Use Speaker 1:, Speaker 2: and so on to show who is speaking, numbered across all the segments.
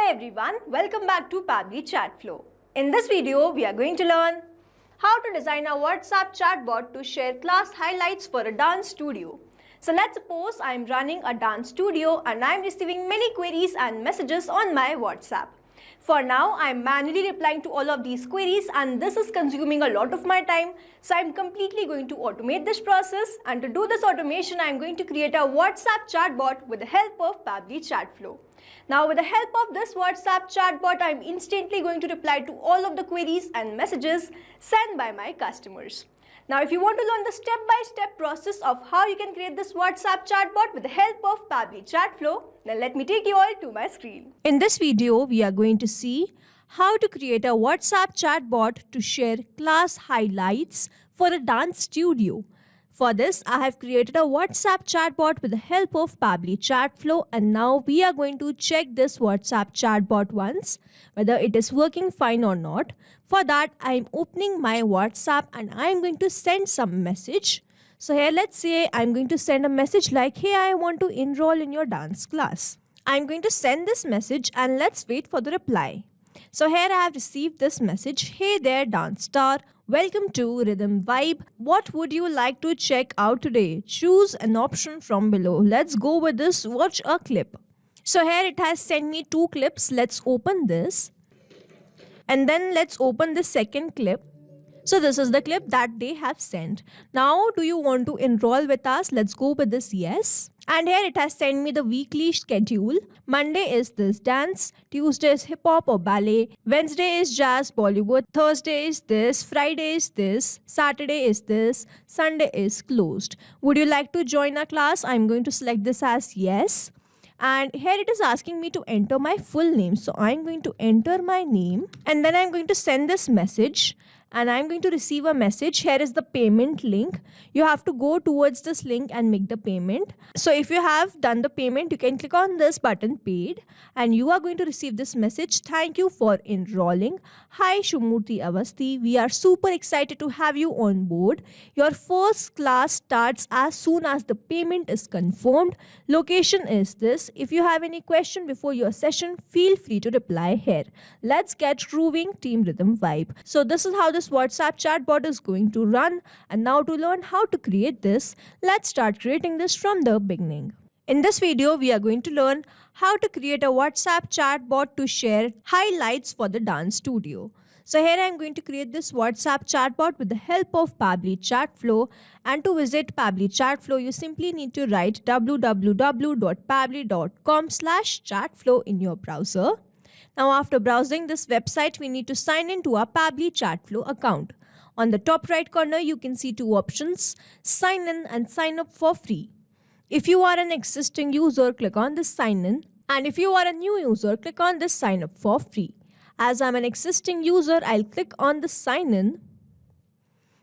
Speaker 1: everyone, welcome back to Pabbly Chatflow. In this video, we are going to learn how to design a WhatsApp chatbot to share class highlights for a dance studio. So let's suppose I am running a dance studio and I am receiving many queries and messages on my WhatsApp. For now, I am manually replying to all of these queries and this is consuming a lot of my time. So I am completely going to automate this process, and to do this automation, I am going to create a WhatsApp chatbot with the help of Pabbly Chatflow. Now with the help of this WhatsApp chatbot, I am instantly going to reply to all of the queries and messages sent by my customers. Now if you want to learn the step-by-step process of how you can create this WhatsApp chatbot with the help of Pabbly Chatflow, then let me take you all to my screen.
Speaker 2: In this video, we are going to see how to create a WhatsApp chatbot to share class highlights for a dance studio. For this, I have created a WhatsApp chatbot with the help of Pabbly Chatflow, and now we are going to check this WhatsApp chatbot once, whether it is working fine or not. For that, I am opening my WhatsApp and I am going to send some message. So here, let's say I'm going to send a message like, hey, I want to enroll in your dance class. I'm going to send this message and let's wait for the reply. So here I have received this message. Hey there, dance star. Welcome to Rhythm Vibe. What would you like to check out today? Choose an option from below. Let's go with this. Watch a clip. So here it has sent me 2 clips. Let's open this. And then let's open the second clip. So this is the clip that they have sent. Now, do you want to enroll with us? Let's go with this yes. And here it has sent me the weekly schedule. Monday is this dance, Tuesday is hip hop or ballet, Wednesday is jazz, Bollywood, Thursday is this, Friday is this, Saturday is this, Sunday is closed. Would you like to join our class? I'm going to select this as yes. And here it is asking me to enter my full name. So I'm going to enter my name and then I'm going to send this message. And I'm going to receive a message. Here is the payment link. You have to go towards this link and make the payment. So if you have done the payment, you can click on this button paid and you are going to receive this message. Thank you for enrolling. Hi Shumurti Avasti. We are super excited to have you on board. Your first class starts as soon as the payment is confirmed. Location is this. If you have any question before your session, feel free to reply here. Let's get grooving, Team Rhythm Vibe. So this is how this WhatsApp chatbot is going to run, and now to learn how to create this, let's start creating this from the beginning. In this video, we are going to learn how to create a WhatsApp chatbot to share highlights for the dance studio. So here I am going to create this WhatsApp chatbot with the help of Pabbly Chatflow, and to visit Pabbly Chatflow, you simply need to write www.pabbly.com/chatflow in your browser. Now after browsing this website, we need to sign in to our Pabbly Chatflow account. On the top right corner, you can see 2 options, sign in and sign up for free. If you are an existing user, click on this sign in, and if you are a new user, click on this sign up for free. As I'm an existing user, I'll click on the sign in.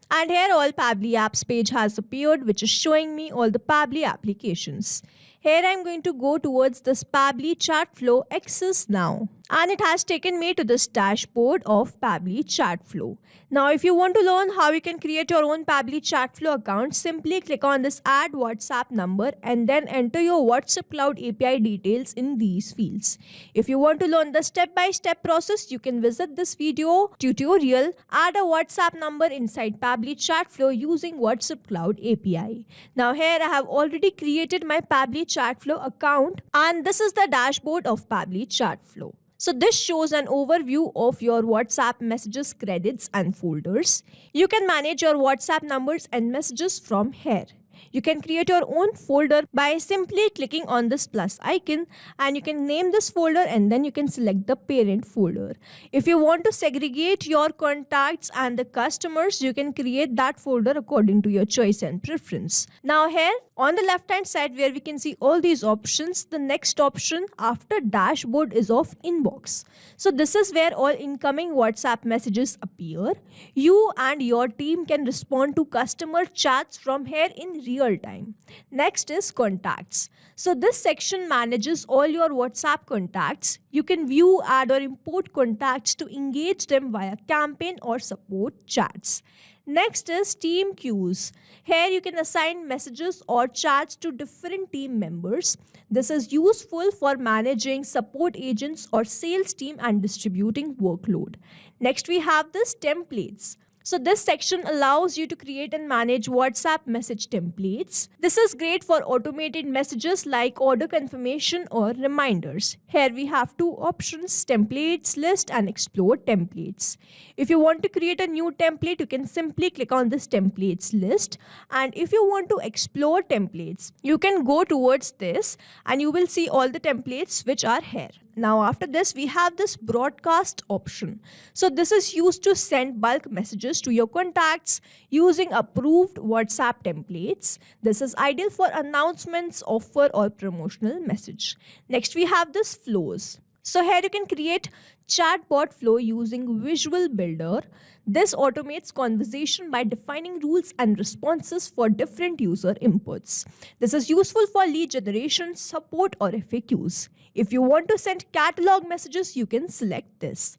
Speaker 2: And here all Pabbly apps page has appeared, which is showing me all the Pabbly applications. Here I'm going to go towards this Pabbly Chatflow Access Now. And it has taken me to this dashboard of Pabbly Chatflow. Now if you want to learn how you can create your own Pabbly Chatflow account, simply click on this add WhatsApp number and then enter your WhatsApp Cloud API details in these fields. If you want to learn the step-by-step process, you can visit this video tutorial, add a WhatsApp number inside Pabbly Chatflow using WhatsApp Cloud API. Now here I have already created my Pabbly Chatflow account, and this is the dashboard of Pabbly Chatflow. So this shows an overview of your WhatsApp messages, credits and folders. You can manage your WhatsApp numbers and messages from here. You can create your own folder by simply clicking on this plus icon, and you can name this folder and then you can select the parent folder. If you want to segregate your contacts and the customers, you can create that folder according to your choice and preference. Now here on the left hand side where we can see all these options, the next option after dashboard is of inbox. So this is where all incoming WhatsApp messages appear. You and your team can respond to customer chats from here in real time. Next is contacts. So this section manages all your WhatsApp contacts. You can view, add or import contacts to engage them via campaign or support chats. Next is team queues. Here you can assign messages or chats to different team members. This is useful for managing support agents or sales team and distributing workload. Next we have this templates. So this section allows you to create and manage WhatsApp message templates. This is great for automated messages like order confirmation or reminders. Here we have two options, templates list and explore templates. If you want to create a new template, you can simply click on this templates list. And if you want to explore templates, you can go towards this and you will see all the templates which are here. Now after this, we have this broadcast option. So this is used to send bulk messages to your contacts using approved WhatsApp templates. This is ideal for announcements, offer or promotional message. Next we have this flows. So here you can create chatbot flow using Visual Builder. This automates conversation by defining rules and responses for different user inputs. This is useful for lead generation, support or FAQs. If you want to send catalog messages, you can select this.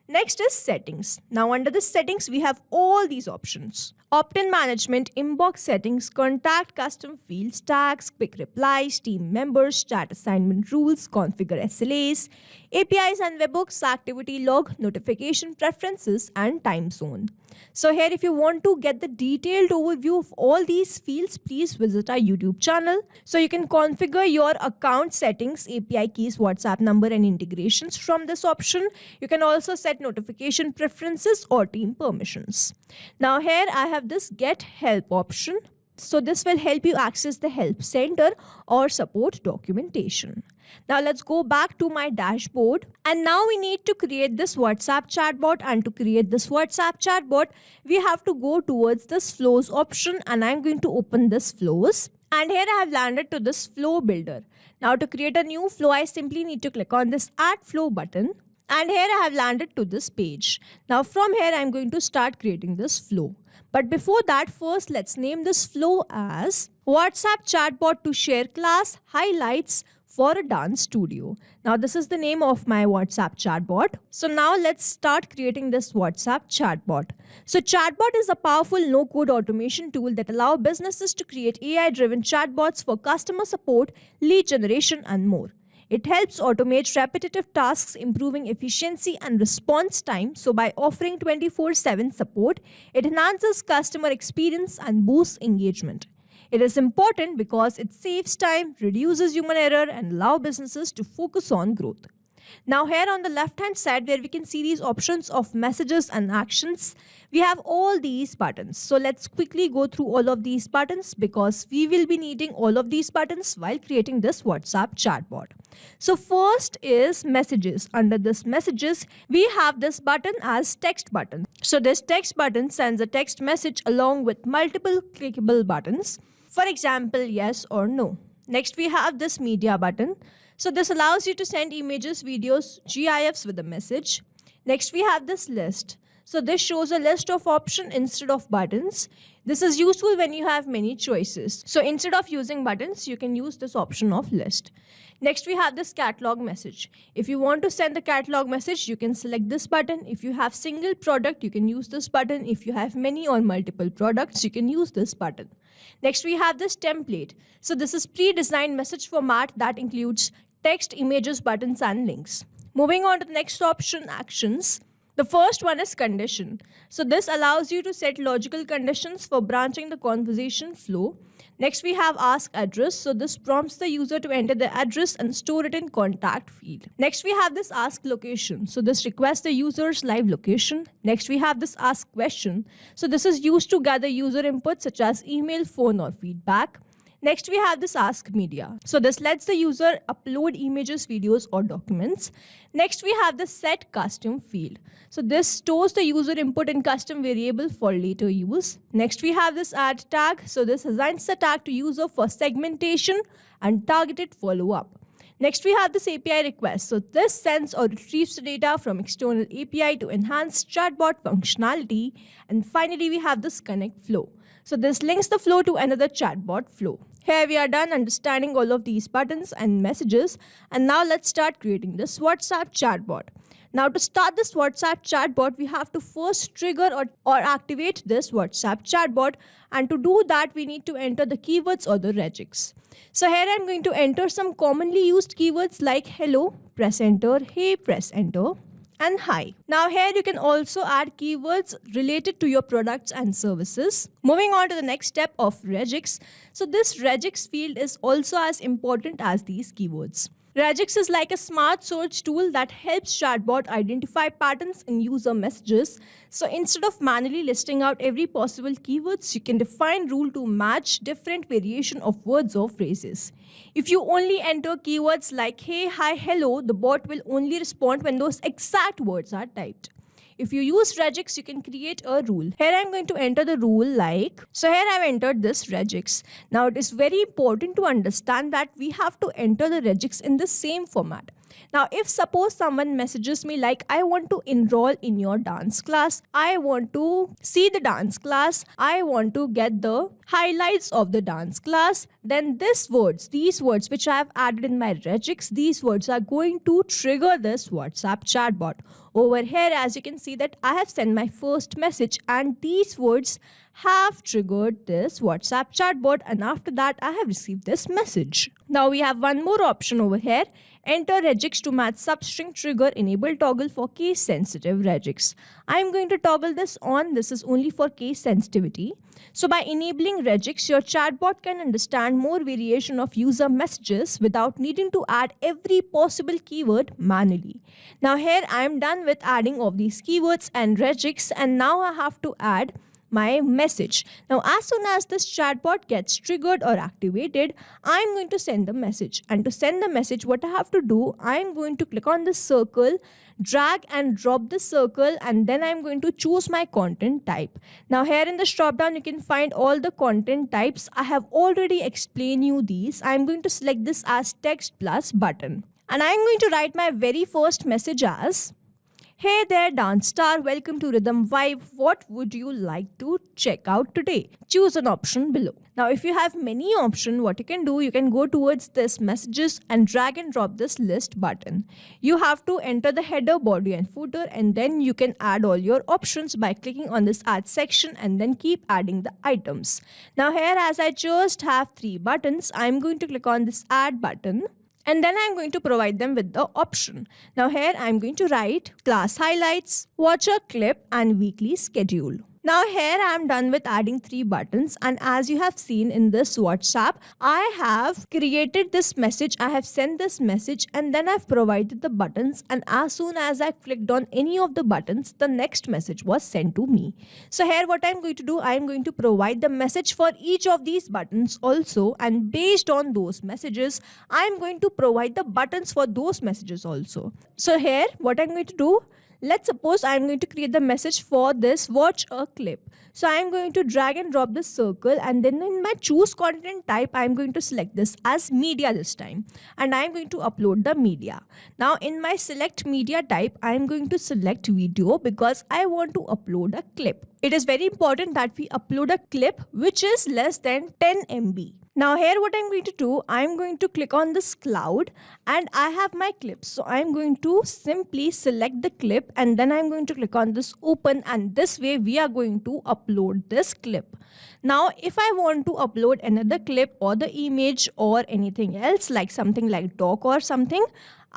Speaker 2: Next is settings. Now under the settings, we have all these options. Opt-in management, inbox settings, contact custom fields, tags, quick replies, team members, chat assignment rules, configure SLAs, APIs and webhooks, activity log, notification preferences, and time zone. So here if you want to get the detailed overview of all these fields, please visit our YouTube channel. So you can configure your account settings, API keys, WhatsApp number and integrations from this option. You can also set notification preferences or team permissions. Now here I have this get help option. So this will help you access the help center or support documentation. Now let's go back to my dashboard. And now we need to create this WhatsApp chatbot. And to create this WhatsApp chatbot, we have to go towards this flows option. And I'm going to open this flows. And here I have landed to this flow builder. Now to create a new flow, I simply need to click on this add flow button. And here I have landed to this page. Now from here, I'm going to start creating this flow. But before that, first let's name this flow as WhatsApp chatbot to share class highlights for a dance studio. Now this is the name of my WhatsApp chatbot. So now let's start creating this WhatsApp chatbot. So chatbot is a powerful no-code automation tool that allows businesses to create AI-driven chatbots for customer support, lead generation, and more. It helps automate repetitive tasks, improving efficiency and response time. So by offering 24/7 support, it enhances customer experience and boosts engagement. It is important because it saves time, reduces human error, and allows businesses to focus on growth. Now here on the left hand side where we can see these options of messages and actions, we have all these buttons. So let's quickly go through all of these buttons because we will be needing all of these buttons while creating this WhatsApp chatbot. So first is messages. Under this messages, we have this button as text button. So this text button sends a text message along with multiple clickable buttons. For example, yes or no. Next we have this media button. So this allows you to send images, videos, GIFs with a message. Next we have this list. So this shows a list of options instead of buttons. This is useful when you have many choices. So instead of using buttons, you can use this option of list. Next we have this catalog message. If you want to send the catalog message, you can select this button. If you have single product, you can use this button. If you have many or multiple products, you can use this button. Next we have this template. So this is pre-designed message format that includes text, images, buttons, and links. Moving on to the next option, actions. The first one is condition. So this allows you to set logical conditions for branching the conversation flow. Next we have ask address. So this prompts the user to enter the address and store it in contact field. Next we have this ask location. So this requests the user's live location. Next we have this ask question. So this is used to gather user input such as email, phone, or feedback. Next, we have this Ask Media. So this lets the user upload images, videos, or documents. Next, we have the Set Custom field. So this stores the user input in custom variable for later use. Next, we have this Add Tag. So this assigns the tag to user for segmentation and targeted follow-up. Next, we have this API request. So this sends or retrieves the data from external API to enhance chatbot functionality. And finally, we have this Connect Flow. So this links the flow to another chatbot flow. Here we are done understanding all of these buttons and messages, and now let's start creating this WhatsApp chatbot. Now to start this WhatsApp chatbot, we have to first trigger or activate this WhatsApp chatbot, and to do that we need to enter the keywords or the regex. So here I'm going to enter some commonly used keywords like hello, press enter, hey, press enter, and hi. Now here you can also add keywords related to your products and services. Moving on to the next step of regex. So this regex field is also as important as these keywords. Regex is like a smart search tool that helps chatbot identify patterns in user messages. So instead of manually listing out every possible keywords, you can define rule to match different variation of words or phrases. If you only enter keywords like hey, hi, hello, the bot will only respond when those exact words are typed. If you use regex, you can create a rule. Here I'm going to enter the rule like, so here I've entered this regex. Now it is very important to understand that we have to enter the regex in the same format. Now if suppose someone messages me like, I want to enroll in your dance class, I want to see the dance class, I want to get the highlights of the dance class, then these words which I have added in my regex, these words are going to trigger this WhatsApp chatbot. Over here, as you can see that I have sent my first message and these words have triggered this WhatsApp chatbot, and after that I have received this message. Now we have one more option over here. Enter regex to match substring trigger enable toggle for case sensitive regex. I am going to toggle this on. This is only for case sensitivity. So by enabling regex, your chatbot can understand more variation of user messages without needing to add every possible keyword manually. Now here I am done with adding of these keywords and regex, and now I have to add my message. Now as soon as this chatbot gets triggered or activated, I am going to send the message. And to send the message, what I have to do, I am going to click on this circle, drag and drop the circle, and then I am going to choose my content type. Now here in this drop down you can find all the content types. I have already explained you these. I am going to select this as text plus button. And I am going to write my very first message as, hey there dance star, welcome to Rhythm Vibe. What would you like to check out today? Choose an option below. Now if you have many options, what you can do, you can go towards this messages and drag and drop this list button. You have to enter the header, body and footer, and then you can add all your options by clicking on this add section and then keep adding the items. Now here as I just have 3 buttons, I'm going to click on this add button. And then I'm going to provide them with the option. Now here I'm going to write class highlights, watch a clip, and weekly schedule. Now here I am done with adding 3 buttons, and as you have seen in this WhatsApp, I have created this message, I have sent this message, and then I've provided the buttons, and as soon as I clicked on any of the buttons, the next message was sent to me. So here what I'm going to do, I'm going to provide the message for each of these buttons also, and based on those messages, I'm going to provide the buttons for those messages also. So here what I'm going to do, let's suppose I'm going to create the message for this watch a clip. So I'm going to drag and drop this circle, and then in my choose content type, I'm going to select this as media this time, and I'm going to upload the media. Now in my select media type, I'm going to select video because I want to upload a clip. It is very important that we upload a clip which is less than 10 MB. Now here what I'm going to do, I'm going to click on this cloud and I have my clip. So I'm going to simply select the clip and then I'm going to click on this open, and this way we are going to upload this clip. Now if I want to upload another clip or the image or anything else like something like doc or something,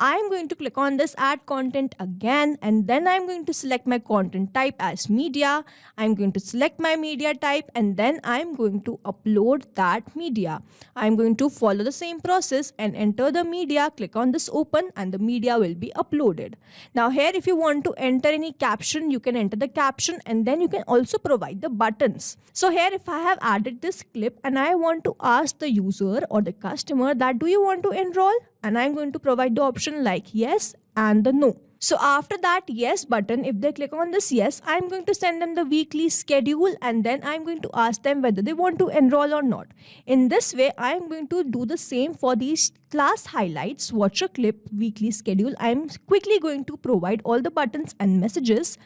Speaker 2: I'm going to click on this add content again, and then I'm going to select my content type as media. I'm going to select my media type and then I'm going to upload that media. I'm going to follow the same process and enter the media, click on this open, and the media will be uploaded. Now here if you want to enter any caption, you can enter the caption and then you can also provide the buttons. So here if I have added this clip and I want to ask the user or the customer that do you want to enroll, and I'm going to provide the option like yes and the no. So after that yes button, if they click on this yes, I'm going to send them the weekly schedule and then I'm going to ask them whether they want to enroll or not. In this way, I'm going to do the same for these class highlights, watch a clip, weekly schedule. I'm quickly going to provide all the buttons and messages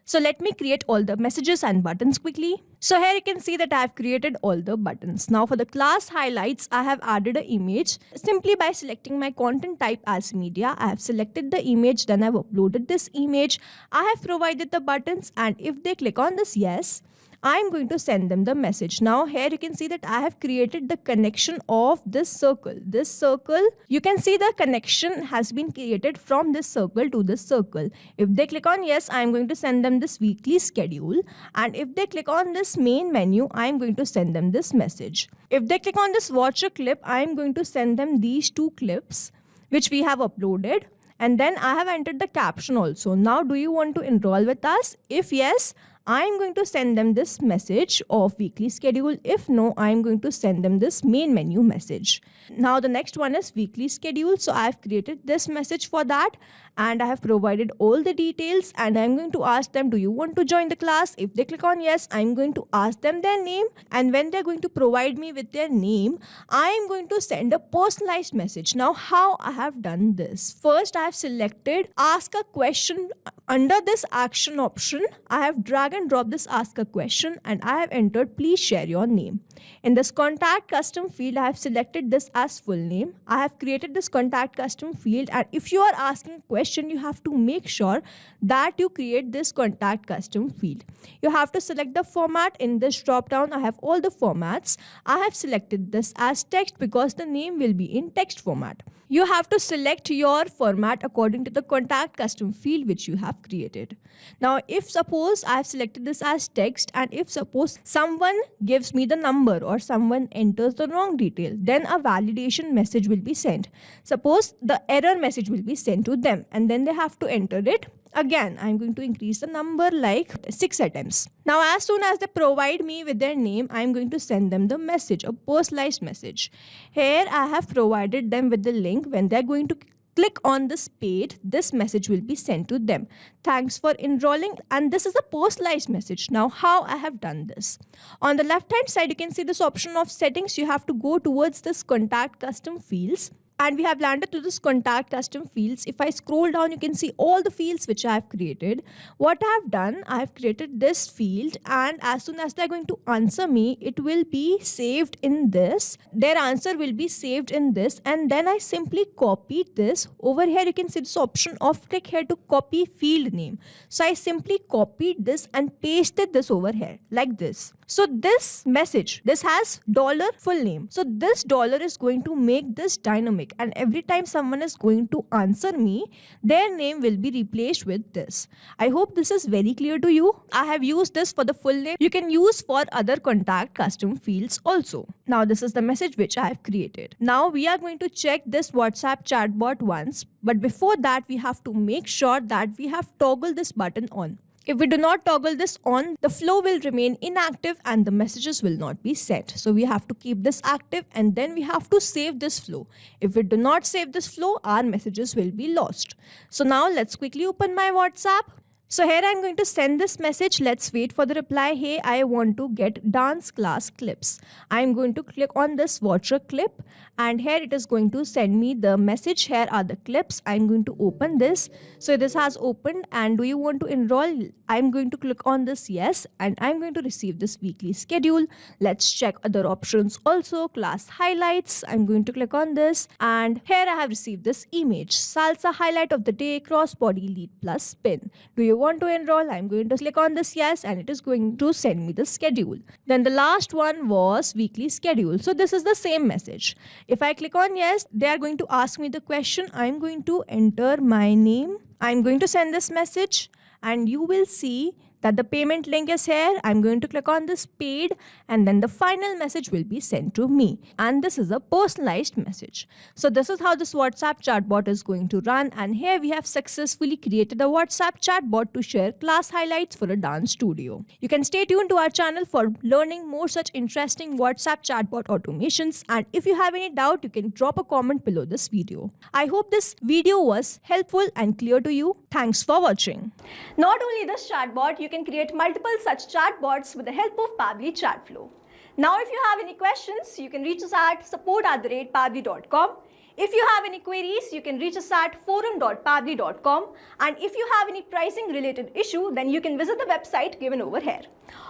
Speaker 2: So let me create all the messages and buttons quickly. So here you can see that I have created all the buttons. Now for the class highlights, I have added an image simply by selecting my content type as media. I have selected the image, then I have uploaded this image. I have provided the buttons, and if they click on this yes, I'm going to send them the message. Now here you can see that I have created the connection of this circle. This circle, you can see the connection has been created from this circle to this circle. If they click on yes, I'm going to send them this weekly schedule. And if they click on this main menu, I'm going to send them this message. If they click on this watch a clip, I'm going to send them these 2 clips which we have uploaded. And then I have entered the caption also. Now, do you want to enroll with us? If yes, I am going to send them this message of weekly schedule. If no, I am going to send them this main menu message. Now the next one is weekly schedule. So I have created this message for that, and I have provided all the details, and I am going to ask them, do you want to join the class? If they click on yes, I am going to ask them their name, and when they are going to provide me with their name, I am going to send a personalized message. Now how I have done this? First, I have selected ask a question. Under this action option, I have dragged and drop this ask a question, and I have entered please share your name. In this contact custom field, I have selected this as full name. I have created this contact custom field, and if you are asking a question, you have to make sure that you create this contact custom field. You have to select the format. In this drop down, I have all the formats. I have selected this as text because the name will be in text format. You have to select your format according to the contact custom field which you have created. Now, if suppose I have selected this as text, and if suppose someone gives me the number or someone enters the wrong detail, then a validation message will be sent. Suppose the error message will be sent to them, and then they have to enter it. Again, I'm going to increase the number like 6 attempts. Now, as soon as they provide me with their name, I'm going to send them the message, a personalized message. Here, I have provided them with the link. When they're going to click on this page, this message will be sent to them. Thanks for enrolling. And this is a personalized message. Now, how I have done this? On the left hand side, you can see this option of settings. You have to go towards this contact custom fields. And we have landed to this contact custom fields. If I scroll down, you can see all the fields which I have created. What I have done, I have created this field, and as soon as they're going to answer me, it will be saved in this. Their answer will be saved in this, and then I simply copied this. Over here, you can see this option of click here to copy field name. So I simply copied this and pasted this over here like this. So this message, this has dollar full name. So this dollar is going to make this dynamic, and every time someone is going to answer me, their name will be replaced with this. I hope this is very clear to you. I have used this for the full name. You can use for other contact custom fields also. Now this is the message which I have created. Now we are going to check this WhatsApp chatbot once, but before that we have to make sure that we have toggled this button on. If we do not toggle this on, the flow will remain inactive and the messages will not be sent. So we have to keep this active, and then we have to save this flow. If we do not save this flow, our messages will be lost. So now let's quickly open my WhatsApp. So here I'm going to send this message. Let's wait for the reply. Hey, I want to get dance class clips. I'm going to click on this watch a clip, and here it is going to send me the message. Here are the clips. I'm going to open this. So this has opened, and do you want to enroll? I'm going to click on this yes, and I'm going to receive this weekly schedule. Let's check other options also. Class highlights. I'm going to click on this, and here I have received this image. Salsa highlight of the day, crossbody lead plus spin. Do you want to enroll? I'm going to click on this yes, and it is going to send me the schedule. Then the last one was weekly schedule. So this is the same message. If I click on yes, they are going to ask me the question. I'm going to enter my name. I'm going to send this message, and you will see that the payment link is here. I'm going to click on this paid, and then the final message will be sent to me. And this is a personalized message. So this is how this WhatsApp chatbot is going to run. And here we have successfully created a WhatsApp chatbot to share class highlights for a dance studio. You can stay tuned to our channel for learning more such interesting WhatsApp chatbot automations. And if you have any doubt, you can drop a comment below this video. I hope this video was helpful and clear to you. Thanks for watching.
Speaker 1: Not only this chatbot, you can create multiple such chatbots with the help of Pabbly Chatflow. Now, if you have any questions, you can reach us at support@pabbly.com. If you have any queries, you can reach us at forum.pabbly.com, and if you have any pricing related issue, then you can visit the website given over here.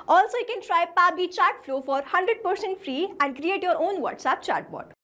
Speaker 1: Also, you can try Pabbly Chat Flow for 100% free and create your own WhatsApp chatbot.